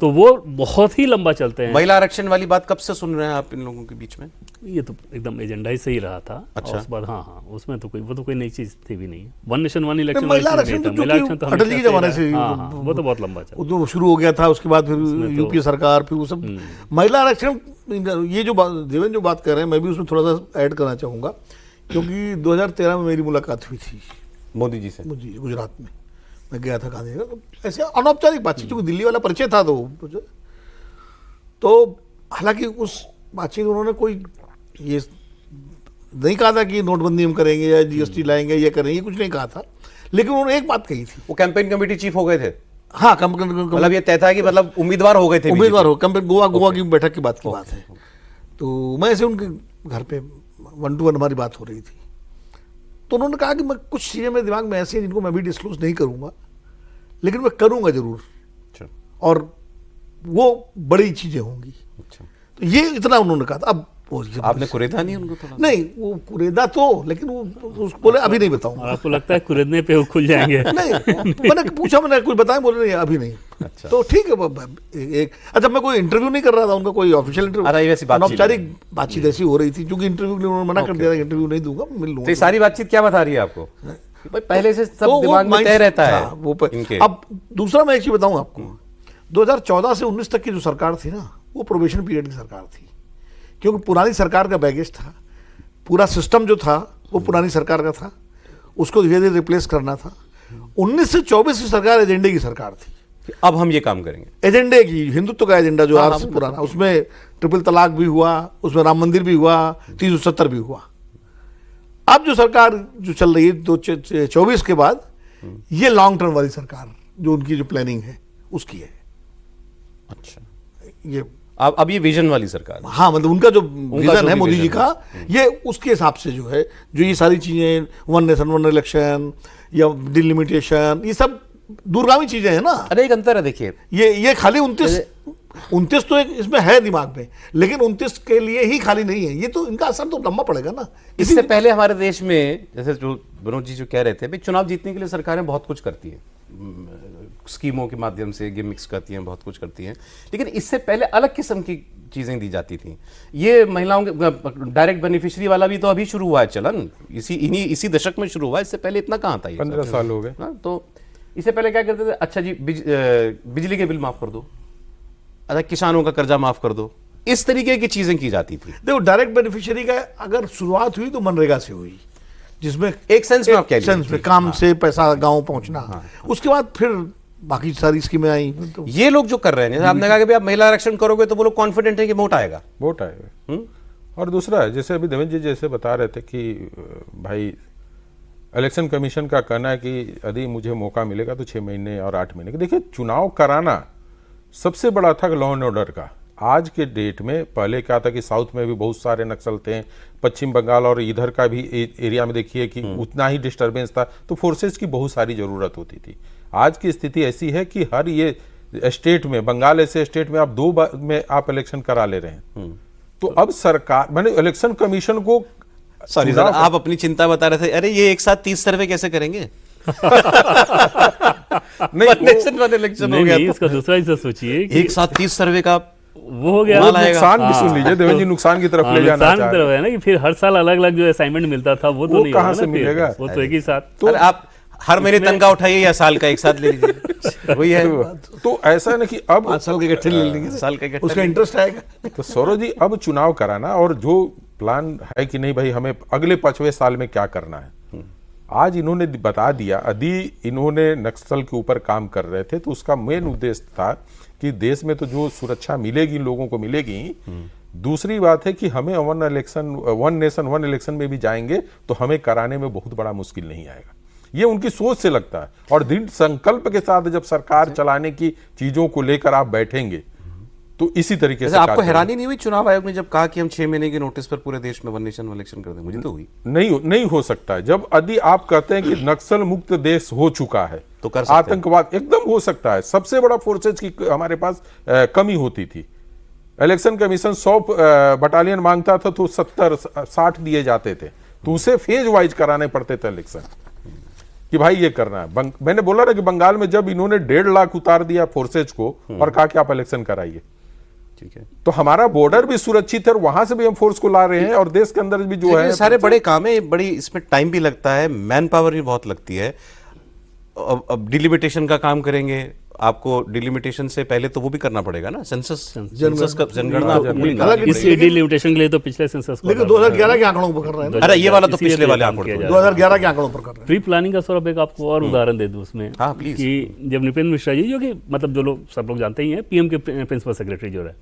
तो वो बहुत ही लंबा चलते हैं। महिला आरक्षण वाली बात कब से सुन रहे हैं आप इन लोगों के बीच में? ये तो एकदम एजेंडा ही सही रहा था। अच्छा। उस बार हाँ, उसमें तो कोई नई चीज थी भी नहीं। वन नेशन वन इलेक्शन, महिला आरक्षण तो अटल जी के जमाने से वो तो बहुत लंबा चला, वो तो शुरू हो गया था। उसके बाद फिर यूपी सरकार, फिर वो सब महिला आरक्षण, ये जो देवेंद्र जो बात कर रहे हैं, मैं भी उसमें थोड़ा सा ऐड करना चाहूँगा, क्योंकि 2013 में मेरी मुलाकात हुई थी मोदी जी से, गुजरात में मैं गया था गांधीनगर। तो ऐसे अनौपचारिक बातचीत, क्योंकि दिल्ली वाला परिचय था तो हालांकि उस बातचीत में उन्होंने कोई ये नहीं कहा था कि नोटबंदी हम करेंगे या जीएसटी लाएंगे, ये करेंगे, कुछ नहीं कहा था। लेकिन उन्होंने एक बात कही थी। वो कैंपेन कमेटी चीफ हो गए थे। हाँ, मतलब ये तय था कि मतलब उम्मीदवार हो गए थे, उम्मीदवार हो कैंपेन, गोवा की बैठक की बात है। तो मैं ऐसे उनके घर पे 1-to-1 हमारी बात हो रही थी, तो उन्होंने कहा कि मैं कुछ चीज़ें मेरे दिमाग में ऐसी हैं जिनको मैं भी डिस्क्लोज नहीं करूंगा, लेकिन मैं करूंगा जरूर, और वो बड़ी चीजें होंगी। तो ये इतना उन्होंने कहा था। अब आपने कुरेदा नहीं उनको थोड़ा? नहीं, वो कुरेदा तो, लेकिन वो उसको बोले अभी नहीं बताऊंगा। आपको लगता है कुरेदने पे वो खुल जाएंगे? नहीं, मैंने पूछा, मैंने कुछ बताया, बोले नहीं अभी नहीं। अच्छा। तो ठीक है। अच्छा, मैं कोई इंटरव्यू नहीं कर रहा था उनका, कोई ऑफिशियल इंटरव्यू, अनौपचारिक बातचीत ऐसी हो रही थी, क्योंकि इंटरव्यू के लिए उन्होंने मना कर दिया था, इंटरव्यू नहीं दूंगा, मिल लूंगा। तो ये सारी बातचीत क्या बता रही है आपको? पहले से सब दिमाग में तय रहता है वो। अब दूसरा मैं एक चीज बताऊं आपको, 2014 से 19 तक की जो सरकार थी ना, वो प्रोबेशन पीरियड की सरकार थी, क्योंकि पुरानी सरकार का बैगेज था, पूरा सिस्टम जो था वो पुरानी सरकार का था, उसको धीरे धीरे रिप्लेस करना था। 19 से 24 की सरकार एजेंडे की सरकार थी। अब हम ये काम करेंगे, एजेंडे की, हिंदुत्व का एजेंडा जो आज से पुराना, उसमें ट्रिपल तलाक भी हुआ, उसमें राम मंदिर भी हुआ, 370 भी हुआ। अब जो सरकार जो चल रही है 2024 के बाद, ये लॉन्ग टर्म वाली सरकार जो उनकी जो प्लानिंग है उसकी है। अच्छा, ये अब ये विजन वाली सरकार, हाँ, मतलब उनका जो विजन है मोदी जी का, ये उसके हिसाब से जो है, जो ये सारी चीजें, वन नेशन वन इलेक्शन या डिलिमिटेशन, ये सब दूरगामी चीजें हैं ना। अरे एक अंतर है, देखिए, ये खाली 29 तो एक इसमें है दिमाग में, लेकिन 29 के लिए ही खाली नहीं है, ये तो इनका असर तो लंबा पड़ेगा ना। इससे पहले हमारे देश में, जैसे जो विनोद जी जो कह रहे थे, भाई चुनाव जीतने के लिए सरकारें बहुत कुछ करती है, स्कीमों के माध्यम से गिमिक्स करती हैं, बहुत कुछ करती हैं, लेकिन इससे पहले अलग किस्म की चीजें दी जाती थी। ये महिलाओं के डायरेक्ट बेनिफिशियरी वाला भी तो अभी शुरू हुआ है चलन, इसी दशक में शुरू हुआ है, इससे पहले इतना कहाँ था? 15 साल हो गए। तो इससे पहले क्या करते थे? अच्छा जी, बिजली के बिल माफ कर दो, अच्छा किसानों का कर्जा माफ कर दो, इस तरीके की चीजें की जाती थी। देखो, डायरेक्ट बेनिफिशियरी का अगर शुरुआत हुई तो मनरेगा से हुई, जिसमें एक सेंस में, क्या सेंस में काम से पैसा गांव पहुंचना। उसके बाद फिर बाकी सारी स्कीमें आई। तो ये लोग जो कर रहे हैं, जैसे आपने कहा कि आप महिला आरक्षण करोगे तो वो लोग कॉन्फिडेंट है कि वोट आएगा, वोट आएगा। और दूसरा है, जैसे अभी देवेंद्र जी जैसे बता रहे थे कि भाई इलेक्शन कमीशन का कहना है कि यदि मुझे मौका मिलेगा तो 6 महीने और 8 महीने का। देखिए, चुनाव कराना सबसे बड़ा था लॉ एंड ऑर्डर का। आज के डेट में, पहले क्या था कि साउथ में भी बहुत सारे नक्सल थे, पश्चिम बंगाल और इधर का भी एरिया में देखिए कि उतना ही डिस्टर्बेंस था, तो फोर्सेस की बहुत सारी जरूरत होती थी। आज की स्थिति ऐसी है कि हर ये स्टेट में, बंगाल ऐसे स्टेट में आप 2 बार में आप इलेक्शन करा ले रहे हैं। तो अब सरकार, मैंने इलेक्शन कमीशन को, सॉरी सर, आप अपनी चिंता बता रहे थे, अरे ये एक साथ 30 सर्वे कैसे करेंगे? नहीं, इसका दूसरा हिस्सा सोचिए, एक साथ 30 सर्वे का वो हो गया, नुकसान भी सुन लीजिए देवेंद्र जी, नुकसान की तरफ ले जाना नुकसान की तरफ है ना, कि फिर हर साल अलग अलग जो असाइनमेंट मिलता था वो तो नहीं कहां से मिलेगा, वो तो एक ही साथ। तो हर महीने तनख्वाह उठाइए या साल का एक साथ ले लीजिए, वही है। तो ऐसा ना कि अब 5 साल के इकट्ठे ले लेंगे, साल का इकट्ठा उसका इंटरेस्ट आएगा। तो सौरभ जी अब चुनाव कराना और जो प्लान है कि नहीं भाई हमें अगले 5वें साल में क्या करना है, आज इन्होंने बता दिया। यदि इन्होंने नक्सल के ऊपर काम कर रहे थे तो उसका मेन उद्देश्य था कि देश में तो जो सुरक्षा मिलेगी लोगों को मिलेगी, दूसरी बात है कि हमें वन नेशन वन इलेक्शन में भी जाएंगे तो हमें कराने में बहुत बड़ा मुश्किल नहीं आएगा, ये उनकी सोच से लगता है। और दृढ़ संकल्प के साथ जब सरकार चलाने की चीजों को लेकर आप बैठेंगे तो इसी तरीके से आपको हैरानी नहीं हुई चुनाव आयोग ने जब कहा कि हम 6 महीने के नोटिस पर पूरे देश में वन नेशन वन इलेक्शन कर दें? मुझे तो हुई। नहीं हो सकता है। जब यदि आप कहते हैं कि नक्सल मुक्त देश हो चुका है तो कर सकते हैं। आतंकवाद एकदम हो सकता है। सबसे बड़ा फोर्सेज की हमारे पास कमी होती थी। इलेक्शन कमीशन 100 बटालियन मांगता था तो 70-60 दिए जाते थे, तो उसे फेज वाइज कराने पड़ते थे इलेक्शन कि भाई ये करना है। मैंने बोला ना कि बंगाल में जब इन्होंने 1.5 लाख उतार दिया फोर्सेज को और कहा कि आप इलेक्शन कराइए, ठीक है, तो हमारा बॉर्डर भी सुरक्षित है और वहां से भी हम फोर्स को ला रहे हैं और देश के अंदर भी जो है सारे बड़े काम है, बड़ी इसमें टाइम भी लगता है, मैन पावर भी बहुत लगती है। अब डिलिमिटेशन का काम करेंगे, आपको डिलिमिटेशन से पहले तो वो भी करना पड़ेगा ना, सेंसस का जनगणना आपको पूरी करनी हालांकि इस डिलिमिटेशन के लिए तो पिछले सेंसस को लेकिन 2011 के आंकड़ों पर कर रहे हैं ना, अरे ये वाला तो पिछले वाले आंकड़े 2011 के आंकड़ों पर कर रहे हैं। प्री प्लानिंग का सौरभ एक आपको और उदाहरण दे दूं उसमें, हाँ, प्लीज। कि जब नृपेंद्र मिश्रा जी, जो कि मतलब जो लोग सब लोग जानते ही हैं, पीएम के प्रिंसिपल सेक्रेटरी जो रहे,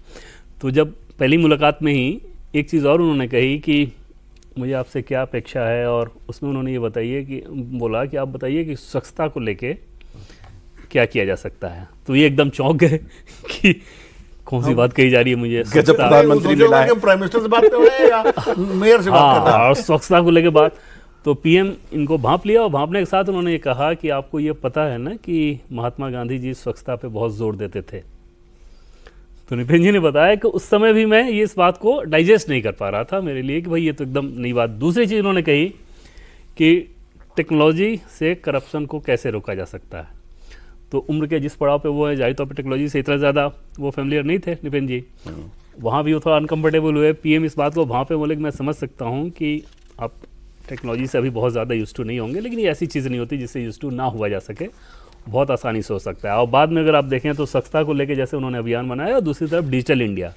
तो जब पहली मुलाकात में ही एक चीज़ और उन्होंने कही कि मुझे आपसे क्या अपेक्षा है, और उसमें उन्होंने ये बोला कि आप बताइए कि स्वच्छता को लेके क्या किया जा सकता है। तो ये एकदम चौंक गए कि कौन सी बात कही जा रही है मुझे। गजब प्रधानमंत्री मिला है। प्राइम मिनिस्टर से बात कर रहे हैं या मेयर से बात कर रहे हैं? और स्वच्छता को लेके बात, तो पीएम इनको भांप लिया और भांपने के साथ उन्होंने ये कहा कि आपको ये पता है ना कि महात्मा गांधी जी स्वच्छता पे बहुत जोर देते थे। तो नितिन जी ने बताया कि उस समय भी मैं ये इस बात को डाइजेस्ट नहीं कर पा रहा था मेरे लिए कि भाई ये तो एकदम नई बात। दूसरी चीज़ उन्होंने कही कि टेक्नोलॉजी से करप्शन को कैसे रोका जा सकता है। तो उम्र के जिस पड़ाव पे वो है, जाहिर तौर पे टेक्नोलॉजी से इतना ज़्यादा वो फेमिलियर नहीं थे नितिन जी, वहाँ भी वो थोड़ा अनकम्फर्टेबल हुए। पीएम इस बात को वहाँ पे बोले कि मैं समझ सकता हूँ कि आप टेक्नोलॉजी से अभी बहुत ज़्यादा यूज टू नहीं होंगे, लेकिन ये ऐसी चीज़ नहीं होती जिससे यूज टू ना हुआ जा सके, बहुत आसानी से हो सकता है। और बाद में अगर आप देखें तो स्वच्छता को लेके जैसे उन्होंने अभियान बनाया, और दूसरी तरफ डिजिटल इंडिया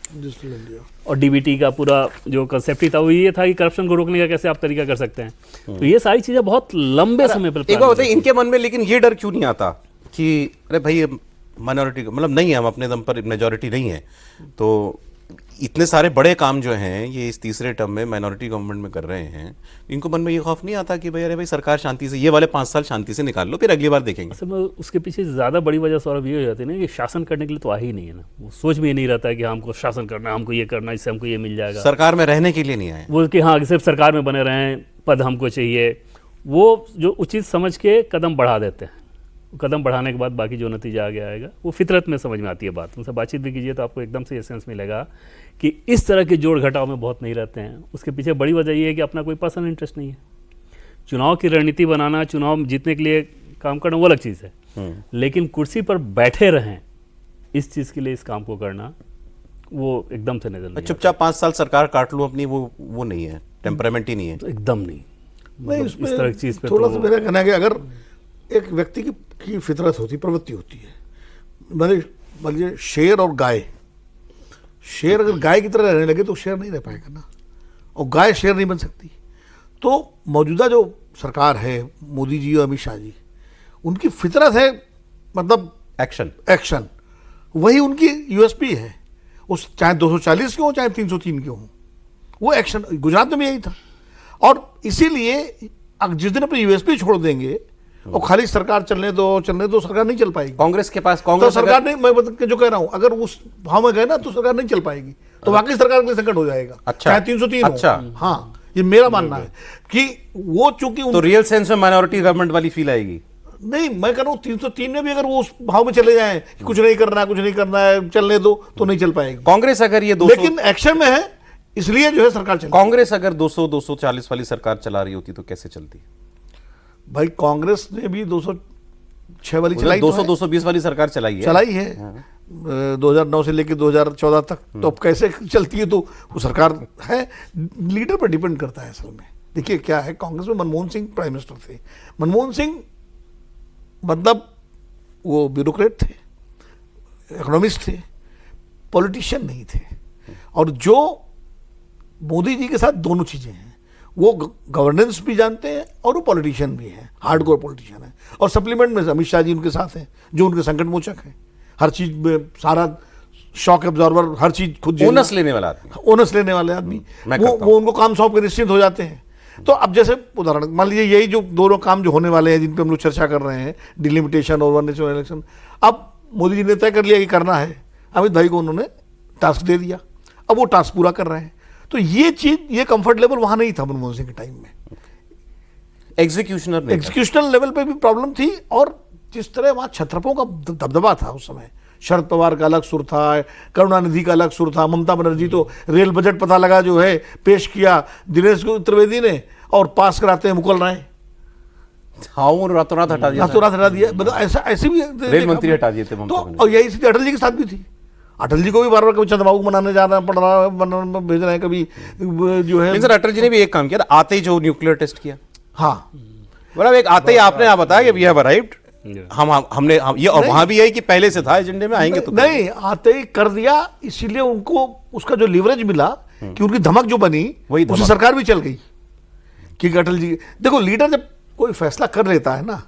और डीबीटी का पूरा जो कंसेप्ट ही था वो ये था कि करप्शन को रोकने का कैसे आप तरीका कर सकते हैं। तो ये सारी चीज़ें बहुत लंबे समय पर एक बात बताइए, इनके मन में लेकिन ये डर क्यों नहीं आता कि अरे भाई माइनॉरिटी मतलब नहीं है, हम अपने दम पर मेजॉरिटी नहीं है, तो इतने सारे बड़े काम जो हैं ये इस तीसरे टर्म में माइनॉरिटी गवर्नमेंट में कर रहे हैं, इनको मन में ये खौफ नहीं आता कि भाई अरे भाई सरकार शांति से ये वाले 5 साल शांति से निकाल लो, फिर अगली बार देखेंगे? असल में उसके पीछे ज़्यादा बड़ी वजह सौरभ ये हो जाती है ना कि शासन करने के लिए तो आ ही नहीं है ना, वो सोच में ये नहीं रहता है कि हमको शासन करना, हमको ये करना, इससे हमको ये मिल जाएगा। सरकार में रहने के लिए नहीं आए वो कि हाँ सिर्फ सरकार में बने रहें, पद हमको चाहिए, वो जो उचित समझ के कदम बढ़ा देते हैं। कदम बढ़ाने के बाद बाकी जो नतीजा आगे आएगा वो फितरत में समझ में आती है बात। उनसे बातचीत भी कीजिए तो आपको एकदम से ये सेंस मिलेगा कि इस तरह के जोड़ घटाव में बहुत नहीं रहते हैं। उसके पीछे बड़ी वजह ये है कि अपना कोई पर्सनल इंटरेस्ट नहीं है। चुनाव की रणनीति बनाना, चुनाव जीतने के लिए काम करना वो अलग चीज़ है, लेकिन कुर्सी पर बैठे रहें इस चीज़ के लिए इस काम को करना वो एकदम से नजर नहीं। चुपचाप 5 साल सरकार काट लूँ अपनी, वो नहीं है, टेम्परामेंट ही नहीं है। तो एकदम नहीं, नहीं इस तरह की चीज़ पे थोड़ा सा मेरा कहना है कि अगर एक व्यक्ति की फितरत होती, प्रवृत्ति होती है, मतलब शेर और गाय, शेर अगर गाय की तरह रहने लगे तो शेर नहीं रह पाएगा ना, और गाय शेर नहीं बन सकती। तो मौजूदा जो सरकार है, मोदी जी और अमित शाह जी, उनकी फितरत है मतलब एक्शन, वही उनकी यूएसपी है। उस चाहे 240 के हो चाहे 303 के हो, वो एक्शन। गुजरात में भी यही था। और इसीलिए जिस दिन अपनी यूएसपी छोड़ देंगे और खाली सरकार चलने दो सरकार नहीं चल पाएगी। कांग्रेस के पास तो सरकार नहीं, मैं जो कह रहा हूं, अगर उस भाव में गए ना तो सरकार नहीं चल पाएगी, तो वाकई सरकार के लिए संकट हो जाएगा। अच्छा, चाहे 303 अच्छा, हो। हाँ, ये मेरा मानना है कि वो चूंकि तो रियल सेंस में माइनॉरिटी गवर्नमेंट वाली फील आएगी। नहीं, मैं कह रहा हूँ 303 में भी अगर वो उस भाव में चले जाएं कि कुछ नहीं करना है, चलने दो, तो नहीं चल पाएगी कांग्रेस। अगर ये 200, लेकिन एक्शन में है, इसलिए जो है सरकार चल। कांग्रेस अगर 200-240 वाली सरकार चला रही होती तो कैसे चलती? भाई कांग्रेस ने भी 206 वाली चलाई, 200-220 वाली सरकार चलाई है 2009 से लेकर 2014 तक। तो अब कैसे चलती है, तो वो सरकार है, लीडर पर डिपेंड करता है असल में। देखिए क्या है, कांग्रेस में मनमोहन सिंह प्राइम मिनिस्टर थे। मनमोहन सिंह मतलब वो ब्यूरोक्रेट थे, इकोनॉमिस्ट थे, पॉलिटिशियन नहीं थे। और जो मोदी जी के साथ दोनों चीज़ें हैं, वो गवर्नेंस भी जानते हैं और वो पॉलिटिशियन भी हैं, हार्डकोर पॉलिटिशियन है। और सप्लीमेंट में अमित शाह जी उनके साथ हैं, जो उनके संकट मोचक हैं, हर चीज़ में सारा शॉक एब्जॉर्बर, हर चीज़ खुद ओनस लेने वाला आदमी, ओनस लेने वाले आदमी, वो उनको काम सौंप के निश्चिंत हो जाते हैं। तो अब जैसे उदाहरण मान लीजिए यही जो दोनों काम जो होने वाले हैं, जिन पे हम लोग चर्चा कर रहे हैं, डिलिमिटेशन और वन नेशन इलेक्शन, अब मोदी जी ने तय कर लिया कि करना है, अमित भाई को उन्होंने टास्क दे दिया, अब वो टास्क पूरा कर रहे हैं। तो ये चीज, ये कंफर्ट लेवल वहां नहीं था मनमोहन सिंह के टाइम में, एग्जीक्यूशनल लेवल पे भी प्रॉब्लम थी। और जिस तरह वहां छत्रपों का दबदबा था उस समय, शरद पवार का अलग सुर था, करुणानिधि का अलग सुर था, ममता बनर्जी तो रेल बजट पता लगा जो है पेश किया दिनेश त्रिवेदी ने, और पास कराते हैं मुकुल राय। हाँ, वो रातों रात हटा दिया, रातों रात हटा दिया, मतलब ऐसा ऐसे भी रेल मंत्री हटा दिए थे तो। और यही स्थिति अटल जी के साथ भी थी। अटल जी को भी बार बार कभी चंद्रबाबू मनाने जा रहा है, पढ़ रहा है, भेज रहे हैं, कभी जो है। सर, अटल जी ने भी एक काम किया था, आते ही जो न्यूक्लियर टेस्ट किया। हाँ, मतलब एक आते ही आपने बताया कि वी हैव अराइव्ड, हमने ये, और वहां भी यही कि पहले से था एजेंडे में, आएंगे तो नहीं, आते ही कर दिया। इसीलिए उनको उसका जो लीवरेज मिला कि उनकी धमक जो बनी, उसी सरकार भी चल गई। कि अटल जी, देखो लीडर जब कोई फैसला कर लेता है ना,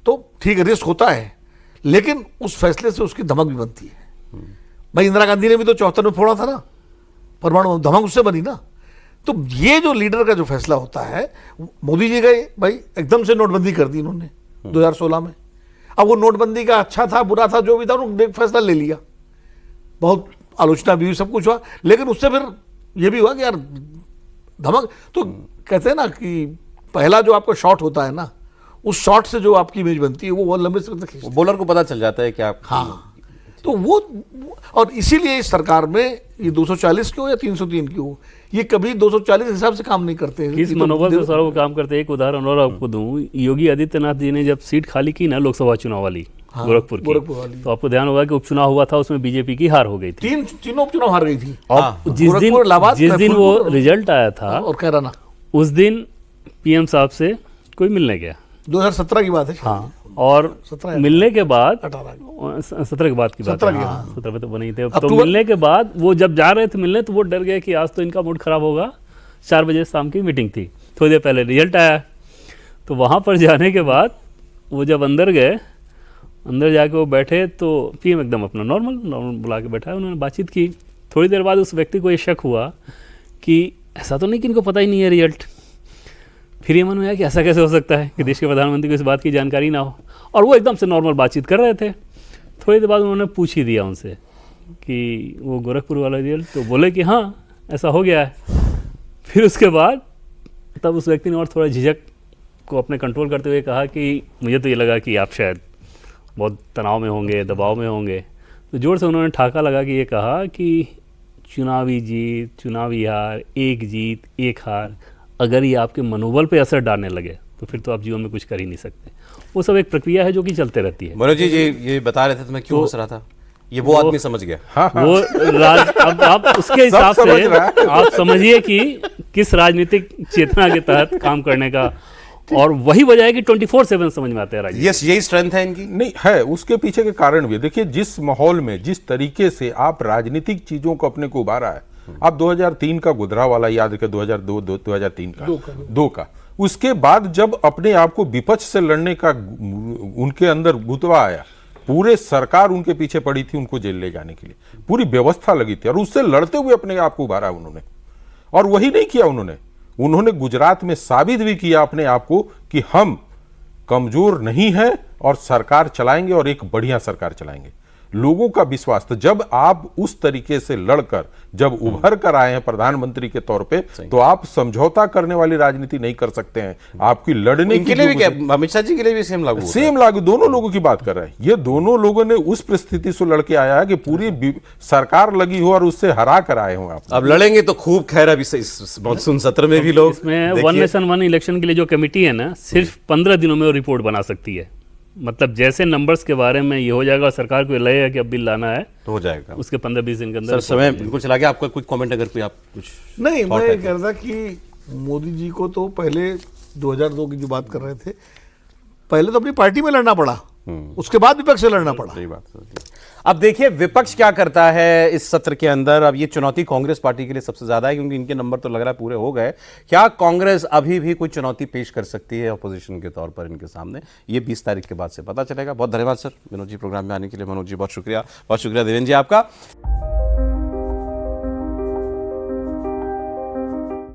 तो ठीक है, रिस्क होता है, लेकिन उस फैसले से उसकी धमक भी बनती है। भाई इंदिरा गांधी ने भी तो 74 में फोड़ा था ना परमाणु, धमक उससे बनी ना। तो ये जो लीडर का जो फैसला होता है, मोदी जी गए भाई एकदम से नोटबंदी कर दी इन्होंने 2016 में। अब वो नोटबंदी का अच्छा था बुरा था जो भी था, उन्होंने एक फैसला ले लिया, बहुत आलोचना भी हुई, सब कुछ हुआ, लेकिन उससे फिर ये भी हुआ कि यार धमक, तो कहते हैं ना कि पहला जो आपका शॉट होता है ना, उस शॉट से जो आपकी इमेज बनती है वो लंबे समय तक खींचती है। बॉलर को पता चल जाता है कि आप, हाँ, तो वो, और इसीलिए इस सरकार में ये 240 की हो या 303 की हो, ये कभी 240 हिसाब से काम नहीं करते हैं। किस मनोबल से सारा वो काम करते हैं। एक उदाहरण और आपको दूं, योगी आदित्यनाथ जी ने जब सीट खाली की ना लोकसभा चुनाव वाली, हाँ, गोरखपुर की, तो आपको ध्यान होगा कि उपचुनाव हुआ था, उसमें बीजेपी की हार हो गई थी, तीनों उपचुनाव हार गई थी। और जिस दिन वो रिजल्ट आया था, और कह रहा ना, उस दिन पीएम साहब से कोई मिलने गया, 2017 की बात है। हाँ, और 17 मिलने के बाद 17 की बात की बात है, 17 में तो वो नहीं थे। तो अक्टूबर, मिलने के बाद वो जब जा रहे थे मिलने, तो वो डर गए कि आज तो इनका मूड खराब होगा। 4 बजे शाम की मीटिंग थी, थोड़ी देर पहले रिजल्ट आया। तो वहाँ पर जाने के बाद वो जब अंदर गए, अंदर जाके वो बैठे, तो पीएम एकदम अपना नॉर्मल बुला के बैठा है, उन्होंने बातचीत की। थोड़ी देर बाद उस व्यक्ति को ये शक हुआ कि ऐसा तो नहीं कि इनको पता ही नहीं है रिजल्ट। फिर ये मन में आया कि ऐसा कैसे हो सकता है कि देश के प्रधानमंत्री को इस बात की जानकारी ना हो, और वो एकदम से नॉर्मल बातचीत कर रहे थे। थोड़ी देर बाद उन्होंने पूछ ही दिया उनसे कि वो गोरखपुर वाला रिजल्ट, तो बोले कि हाँ ऐसा हो गया है। फिर उसके बाद तब उस व्यक्ति ने और थोड़ा झिझक को अपने कंट्रोल करते हुए कहा कि मुझे तो ये लगा कि आप शायद बहुत तनाव में होंगे, दबाव में होंगे। तो जोर से उन्होंने ठाका लगा कि ये कहा कि चुनावी जीत, चुनावी हार, एक जीत एक हार, अगर ये आपके मनोबल पे असर डालने लगे तो फिर तो आप जीवन में कुछ कर ही नहीं सकते। वो सब एक प्रक्रिया है जो कि चलते रहती है। मनोज जी ये बता रहे थे तो मैं क्यों हंस रहा था, ये वो आदमी समझ गया। हाँ, हाँ। वो अब आप उसके हिसाब से आप समझिए कि किस राजनीतिक चेतना के तहत काम करने का, और वही वजह है कि 24/7 समझ में आता है राजनीति। यस, यही स्ट्रेंथ है इनकी। नहीं है, उसके पीछे के कारण भी देखिए, जिस माहौल में जिस तरीके से आप राजनीतिक चीजों को अपने को उभारा है। आप 2003 का गुजरावाला याद रखें, 2003 का 2 का, उसके बाद जब अपने आप को विपक्ष से लड़ने का उनके अंदर भूतवा आया, पूरे सरकार उनके पीछे पड़ी थी उनको जेल ले जाने के लिए, पूरी व्यवस्था लगी थी, और उससे लड़ते हुए अपने आप को उभारा उन्होंने। और वही नहीं किया उन्होंने गुजरात में साबित भी किया अपने आप को कि हम कमजोर नहीं हैं और सरकार चलाएंगे, और एक बढ़िया सरकार चलाएंगे। लोगों का विश्वास, तो जब आप उस तरीके से लड़कर जब उभर कर आए हैं प्रधानमंत्री के तौर पे, तो आप समझौता करने वाली राजनीति नहीं कर सकते हैं। आपकी लड़ने के लिए भी क्या, अमित शाह जी के लिए भी सेम लागू, दोनों लोगों की बात कर रहे हैं। ये दोनों लोगों ने उस परिस्थिति से लड़के आया है कि पूरी सरकार लगी हो और उससे हरा कर आए हो। आप अब लड़ेंगे तो खूब। खैर अभी इस मानसून सत्र में भी लोग, इसमें वन नेशन वन इलेक्शन के लिए जो कमेटी है ना, सिर्फ 15 दिनों में वो रिपोर्ट बना सकती है। मतलब जैसे नंबर्स के बारे में ये हो जाएगा और सरकार को लगेगा कि अब बिल लाना है तो हो जाएगा, उसके 15-20 दिन के अंदर। सर समय बिल्कुल चला गया, आपका कुछ कमेंट अगर कोई आप कुछ नहीं, मैं ये कह रहा था कि मोदी जी को तो पहले 2002 की जो बात कर रहे थे, पहले तो अपनी पार्टी में लड़ना पड़ा, उसके बाद विपक्ष से लड़ना पड़ा। सही बात है। अब देखिए विपक्ष क्या करता है इस सत्र के अंदर। अब ये चुनौती कांग्रेस पार्टी के लिए सबसे ज्यादा है, क्योंकि इनके नंबर तो लग रहा है पूरे हो गए। क्या कांग्रेस अभी भी कोई चुनौती पेश कर सकती है अपोजिशन के तौर पर इनके सामने? ये 20 तारीख के बाद से पता चलेगा। बहुत धन्यवाद सर, मनोज जी प्रोग्राम में आने के लिए। मनोज जी बहुत शुक्रिया देवेंद्र जी आपका।